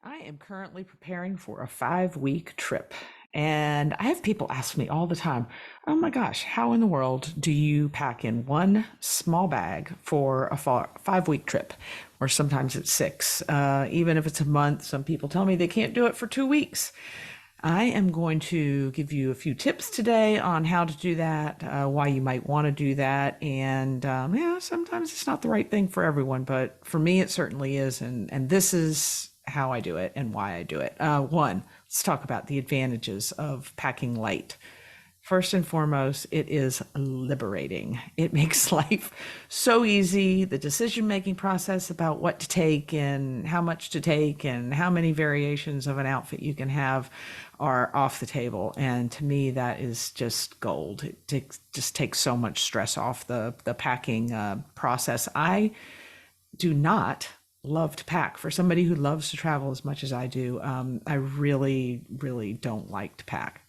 I am currently preparing for a 5-week trip. And I have people ask me all the time, oh my gosh, how in the world do you pack in one small bag for a 5-week trip? Or sometimes it's six. Even if it's a month, some people tell me they can't do it for 2 weeks. I am going to give you a few tips today on how to do that, why you might want to do that. And yeah, sometimes it's not the right thing for everyone, but for me, it certainly is. And this is how I do it and why I do it. One, let's talk about the advantages of packing light. First and foremost, it is liberating. It makes life so easy. The decision making process about what to take and how much to take and how many variations of an outfit you can have are off the table. And to me, that is just gold. Just takes so much stress off the packing process. I do not love to pack. For somebody who loves to travel as much as I do, I really, really don't like to pack.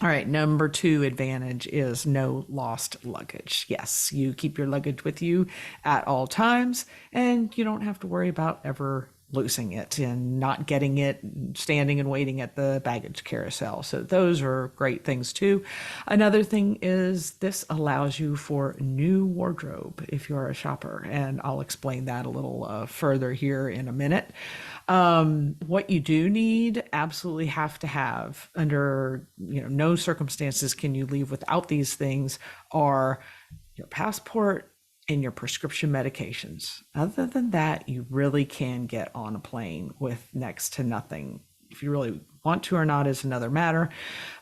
All right, number two advantage is no lost luggage. Yes, you keep your luggage with you at all times, and you don't have to worry about ever losing it and not getting it, standing and waiting at the baggage carousel. So those are great things too. Another thing is this allows you for new wardrobe if you're a shopper, and I'll explain that a little further here in a minute. What you do need, absolutely have to have, under no circumstances can you leave without these things, are your passport and your prescription medications. Other than that, you really can get on a plane with next to nothing. If you really want to or not is another matter.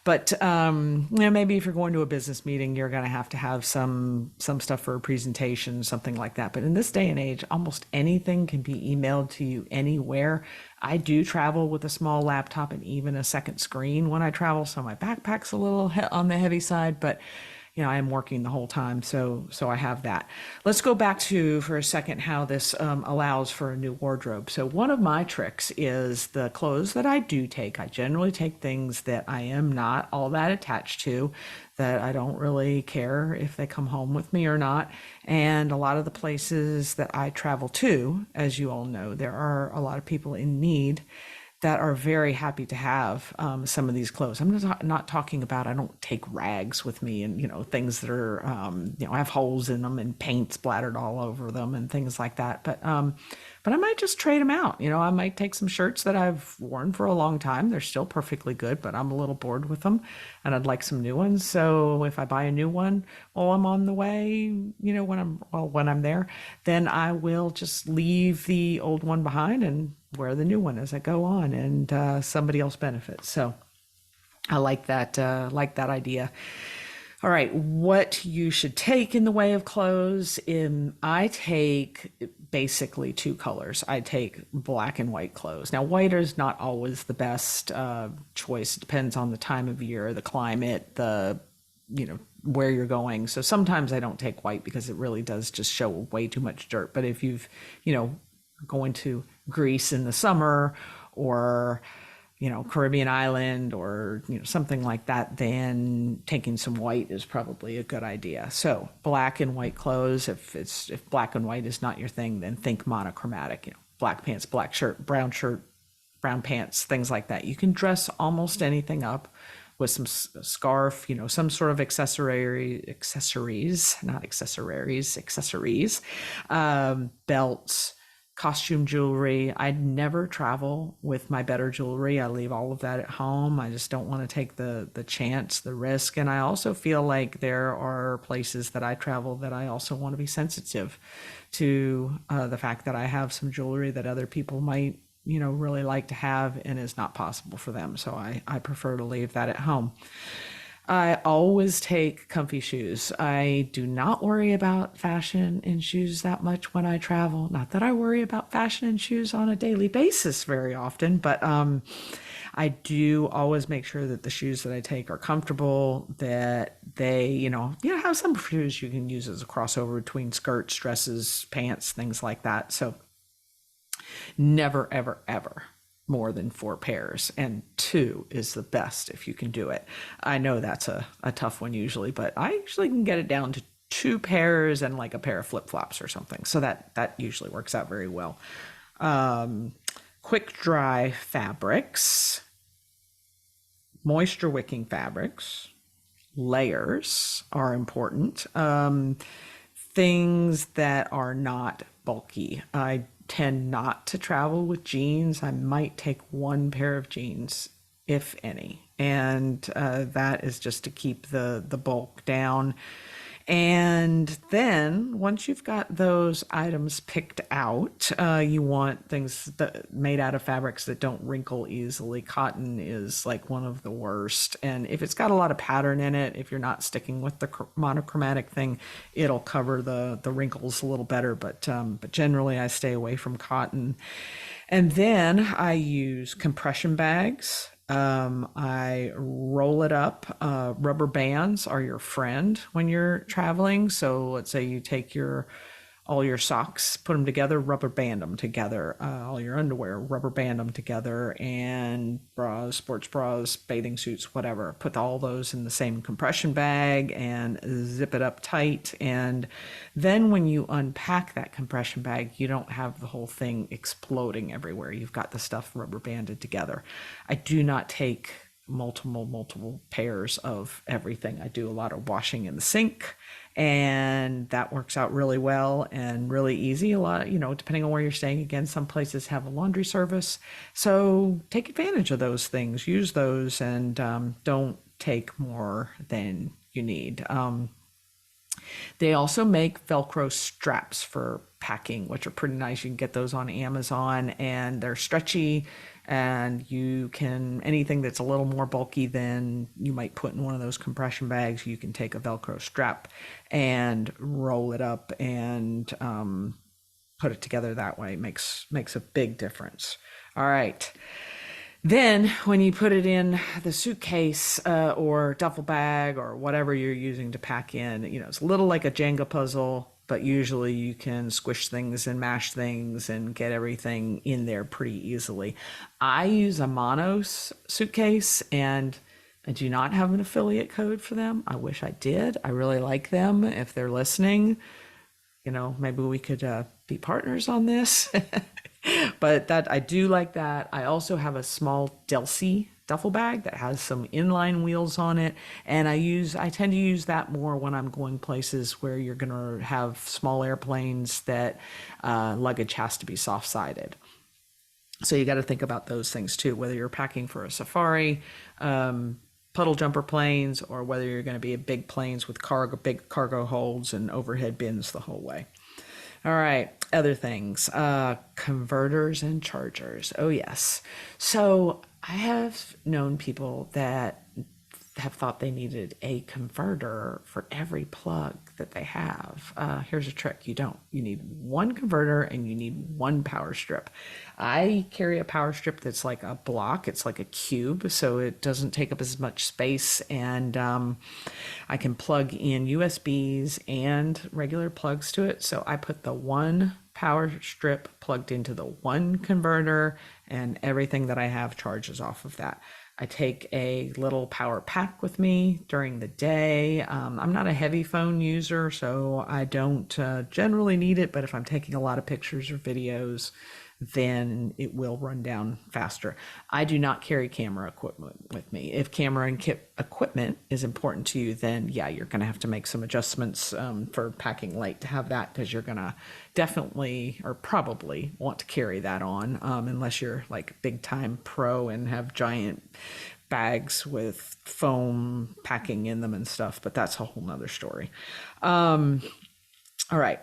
But maybe if you're going to a business meeting, you're going to have some stuff for a presentation, something like that. But in this day and age, almost anything can be emailed to you anywhere. I do travel with a small laptop and even a second screen when I travel, so my backpack's a little on the heavy side, but I am working the whole time, so I have that. Let's go back to for a second how this allows for a new wardrobe. So one of my tricks is the clothes that I do take. I generally take things that I am not all that attached to, that I don't really care if they come home with me or not. And a lot of the places that I travel to, as you all know, there are a lot of people in need that are very happy to have some of these clothes. I'm not talking about, I don't take rags with me and, things that are, have holes in them and paint splattered all over them and things like that. But I might just trade them out. I might take some shirts that I've worn for a long time. They're still perfectly good, but I'm a little bored with them and I'd like some new ones. So if I buy a new one while I'm on the way, when I'm there, then I will just leave the old one behind and wear the new one as I go on, and somebody else benefits. So I like that idea. All right, what you should take in the way of clothes. I take basically two colors. I take black and white clothes. Now, white is not always the best choice. It depends on the time of year, the climate, where you're going. So sometimes I don't take white because it really does just show way too much dirt. But if you've, going to Greece in the summer, or Caribbean island, or something like that, then taking some white is probably a good idea. So black and white clothes. If black and white is not your thing, then think monochromatic. Black pants, black shirt, brown pants, things like that. You can dress almost anything up with some scarf, some sort of accessories, belts, costume jewelry. I'd never travel with my better jewelry. I leave all of that at home. I just don't want to take the chance, the risk. And I also feel like there are places that I travel that I also want to be sensitive to the fact that I have some jewelry that other people might, really like to have and is not possible for them. So I prefer to leave that at home. I always take comfy shoes. I do not worry about fashion in shoes that much when I travel. Not that I worry about fashion in shoes on a daily basis very often, but I do always make sure that the shoes that I take are comfortable, that they, have some shoes you can use as a crossover between skirts, dresses, pants, things like that. So never, ever, ever more than 4 pairs, and 2 is the best if you can do it. I know that's a tough one usually, but I usually can get it down to 2 pairs and like a pair of flip-flops or something. So that usually works out very well. quick dry fabrics, moisture wicking fabrics, layers are important. Things that are not bulky. I tend not to travel with jeans. I might take one pair of jeans, if any, and that is just to keep the bulk down. And then once you've got those items picked out, you want things that made out of fabrics that don't wrinkle easily. Cotton is like one of the worst. And if it's got a lot of pattern in it, if you're not sticking with the monochromatic thing, it'll cover the wrinkles a little better. But generally, I stay away from cotton. And then I use compression bags. I roll it up. Rubber bands are your friend when you're traveling. So let's say you take all your socks, put them together, rubber band them together. All your underwear, rubber band them together, and bras, sports bras, bathing suits, whatever. Put all those in the same compression bag and zip it up tight. And then when you unpack that compression bag, you don't have the whole thing exploding everywhere. You've got the stuff rubber banded together. I do not take multiple pairs of everything. I do a lot of washing in the sink, and that works out really well and really easy. A lot, depending on where you're staying. Again, some places have a laundry service, so take advantage of those things, use those, and don't take more than you need. They also make Velcro straps for packing, which are pretty nice. You can get those on Amazon, and they're stretchy, and you can, anything that's a little more bulky than you might put in one of those compression bags, you can take a Velcro strap and roll it up and put it together that way. Makes a big difference. All right. Then when you put it in the suitcase or duffel bag or whatever you're using to pack in, it's a little like a Jenga puzzle, but usually you can squish things and mash things and get everything in there pretty easily. I use a Mono suitcase, and I do not have an affiliate code for them. I wish I did. I really like them. If they're listening, maybe we could be partners on this. But that, I do like that. I also have a small Delsey duffel bag that has some inline wheels on it, and I tend to use that more when I'm going places where you're going to have small airplanes that luggage has to be soft-sided. So you got to think about those things too, whether you're packing for a safari, puddle jumper planes, or whether you're going to be in big planes with big cargo holds and overhead bins the whole way. All right, other things, converters and chargers. Oh yes. So I have known people that have thought they needed a converter for every plug that they have. Here's a trick. You don't. You need one converter and you need one power strip. I carry a power strip that's like a block. It's like a cube, so it doesn't take up as much space, and I can plug in USBs and regular plugs to it. So I put the one power strip plugged into the one converter, and everything that I have charges off of that. I take a little power pack with me during the day. I'm not a heavy phone user, so I don't generally need it, but if I'm taking a lot of pictures or videos, then it will run down faster. I do not carry camera equipment with me. If camera and equipment is important to you, then yeah, you're going to have to make some adjustments for packing light to have that, because you're going to definitely or probably want to carry that on unless you're like big time pro and have giant bags with foam packing in them and stuff, but that's a whole nother story. All right.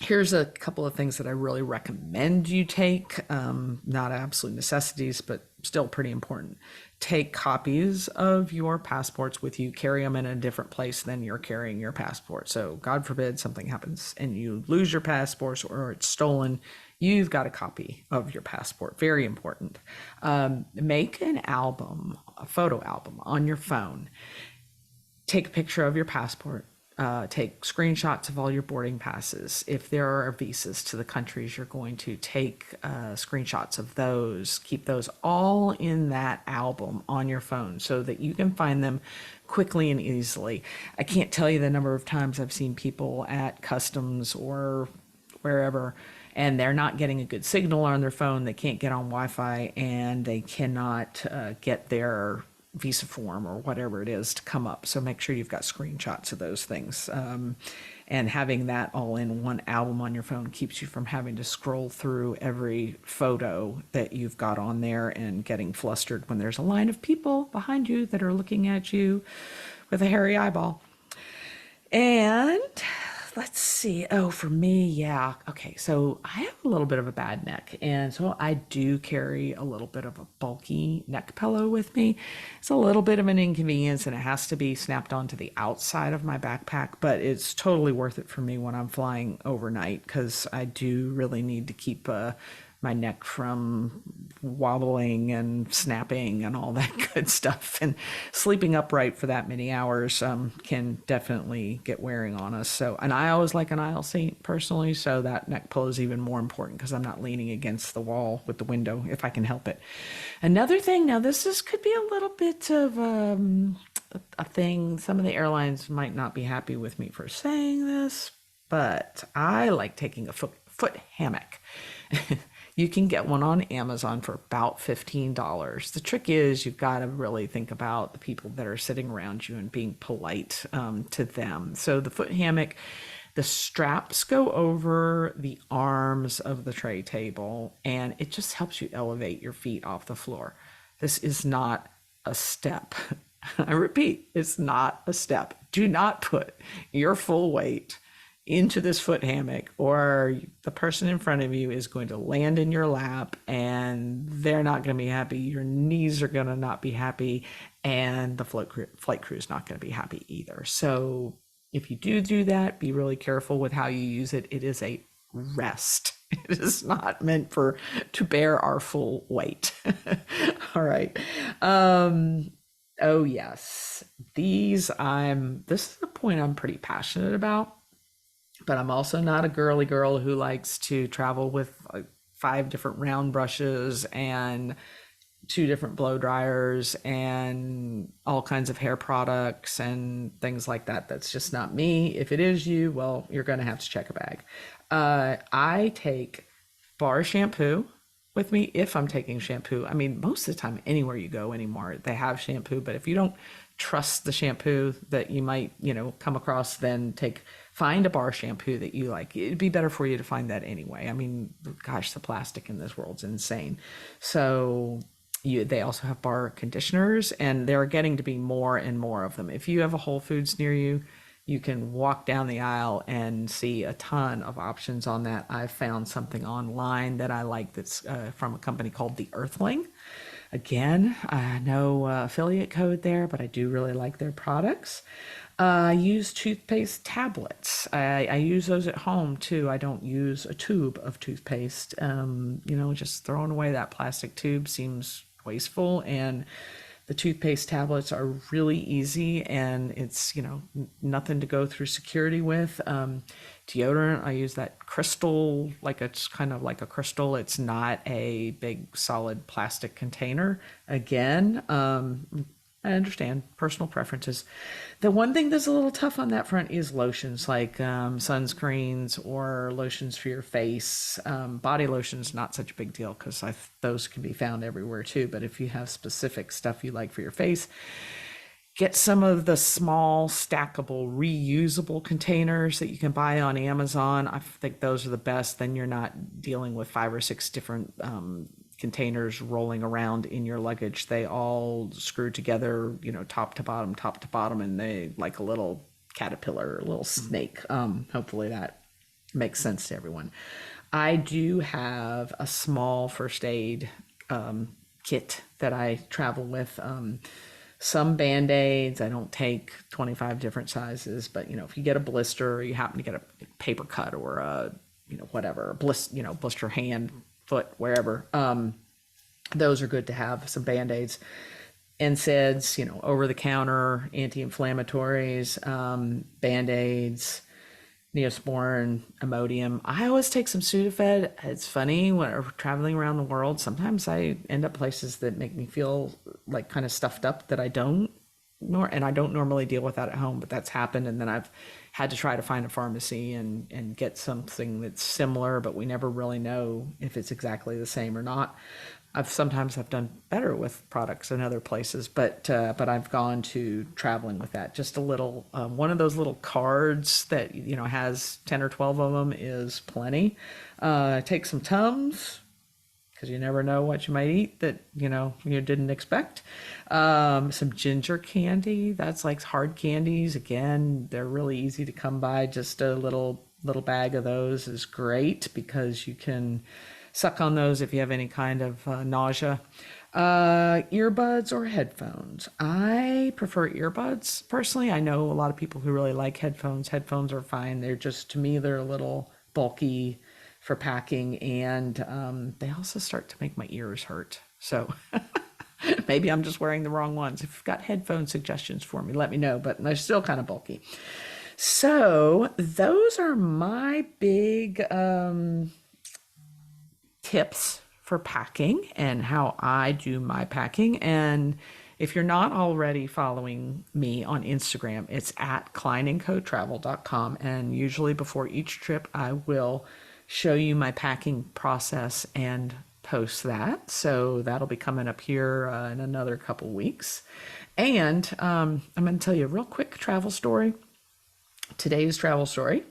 Here's a couple of things that I really recommend you take. Not absolute necessities, but still pretty important. Take copies of your passports with you. Carry them in a different place than you're carrying your passport. So God forbid something happens and you lose your passport or it's stolen, you've got a copy of your passport. Very important. Make an album, a photo album on your phone. Take a picture of your passport. Take screenshots of all your boarding passes. If there are visas to the countries you're going to, take screenshots of those. Keep those all in that album on your phone so that you can find them quickly and easily. I can't tell you the number of times I've seen people at customs or wherever and they're not getting a good signal on their phone. They can't get on Wi-Fi, and they cannot get their visa form or whatever it is to come up. So make sure you've got screenshots of those things. And having that all in one album on your phone keeps you from having to scroll through every photo that you've got on there and getting flustered when there's a line of people behind you that are looking at you with a hairy eyeball. And let's see. Oh, for me, yeah. Okay, so I have a little bit of a bad neck, and so I do carry a little bit of a bulky neck pillow with me. It's a little bit of an inconvenience, and it has to be snapped onto the outside of my backpack, but it's totally worth it for me when I'm flying overnight because I do really need to keep my neck from wobbling and snapping and all that good stuff. And sleeping upright for that many hours can definitely get wearing on us. So, and I always like an aisle seat personally, so that neck pillow is even more important because I'm not leaning against the wall with the window if I can help it. Another thing, now could be a little bit of a thing. Some of the airlines might not be happy with me for saying this, but I like taking a foot hammock. You can get one on Amazon for about $15. The trick is you've got to really think about the people that are sitting around you and being polite to them. So the foot hammock, the straps go over the arms of the tray table, and it just helps you elevate your feet off the floor. This is not a step. I repeat, it's not a step. Do not put your full weight into this foot hammock, or the person in front of you is going to land in your lap and they're not going to be happy. Your knees are going to not be happy, and the flight crew is not going to be happy either. So if you do that, be really careful with how you use it. It is a rest. It is not meant to bear our full weight. All right. Oh yes, this is the point I'm pretty passionate about. But I'm also not a girly girl who likes to travel with like 5 different round brushes and 2 different blow dryers and all kinds of hair products and things like that. That's just not me. If it is you, well, you're going to have to check a bag. I take bar shampoo with me if I'm taking shampoo. I mean, most of the time, anywhere you go anymore, they have shampoo. But if you don't trust the shampoo that you might, come across, then find a bar shampoo that you like. It'd be better for you to find that anyway. I mean, gosh, the plastic in this world's insane. So they also have bar conditioners, and they're getting to be more and more of them. If you have a Whole Foods near you, you can walk down the aisle and see a ton of options on that. I've found something online that I like that's from a company called The Earthling. Again, no affiliate code there, but I do really like their products. I use toothpaste tablets. I use those at home too. I don't use a tube of toothpaste. Just throwing away that plastic tube seems wasteful, and the toothpaste tablets are really easy, and it's, nothing to go through security with. Deodorant, I use that crystal, it's kind of like a crystal. It's not a big solid plastic container. Again, I understand personal preferences. The one thing that's a little tough on that front is lotions, like sunscreens or lotions for your face. Body lotion's not such a big deal because those can be found everywhere too. But if you have specific stuff you like for your face, get some of the small stackable reusable containers that you can buy on Amazon. I think those are the best. Then you're not dealing with 5 or 6 different containers rolling around in your luggage. They all screw together, top to bottom, and they like a little caterpillar, a little snake. Hopefully that makes sense to everyone. I do have a small first aid kit that I travel with. Some Band-Aids. I don't take 25 different sizes, but if you get a blister, or you happen to get a paper cut or a whatever, blister hand, foot, wherever, those are good to have. Some Band-Aids, NSAIDs, over-the-counter anti-inflammatories, Band-Aids, Neosporin, Imodium. I always take some Sudafed. It's funny, when we're traveling around the world, sometimes I end up places that make me feel like kind of stuffed up that I don't normally deal with that at home, but that's happened. And then I've had to try to find a pharmacy and get something that's similar, but we never really know if it's exactly the same or not. I've done better with products in other places, but I've gone to traveling with that. Just a little one of those little cards that has 10 or 12 of them is plenty. Take some Tums because you never know what you might eat that you didn't expect. Some ginger candy. That's like hard candies. Again, they're really easy to come by. Just a little bag of those is great because you can suck on those if you have any kind of nausea. Earbuds or headphones. I prefer earbuds personally. I know a lot of people who really like headphones. Headphones are fine. They're just, to me, they're a little bulky for packing, and they also start to make my ears hurt. So maybe I'm just wearing the wrong ones. If you've got headphone suggestions for me, let me know, but they're still kind of bulky. So those are my big tips for packing and how I do my packing. And if you're not already following me on Instagram, it's at kleinandcotravel.com. And usually before each trip, I will show you my packing process and post that. So that'll be coming up here in another couple weeks. And I'm going to tell you a real quick travel story. Today's travel story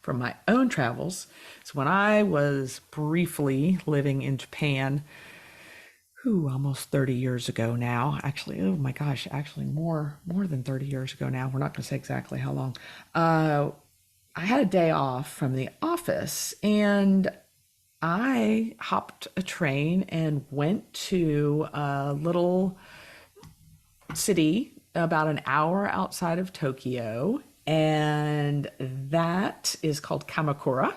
from my own travels is when I was briefly living in Japan, almost 30 years ago now. Actually, oh my gosh, actually more than 30 years ago now. We're not going to say exactly how long. I had a day off from the office and I hopped a train and went to a little city about an hour outside of Tokyo, and that is called Kamakura.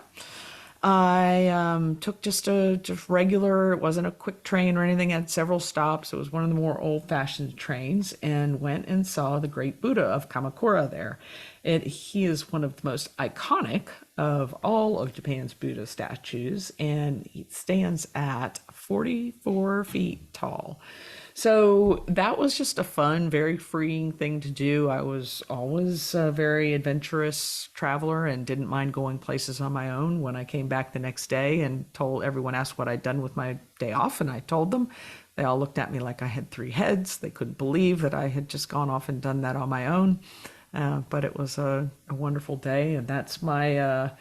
I took just regular, it wasn't a quick train or anything, it had several stops. It was one of the more old-fashioned trains, and went and saw the great Buddha of Kamakura there. He is one of the most iconic of all of Japan's Buddha statues, and he stands at 44 feet tall. So that was just a fun, very freeing thing to do. I was always a very adventurous traveler and didn't mind going places on my own. When I came back the next day and told everyone, asked what I'd done with my day off, and I told them, they all looked at me like I had three heads. They couldn't believe that I had just gone off and done that on my own. But it was a wonderful day, and that's my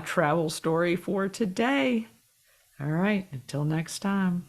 travel story for today. All right, until next time.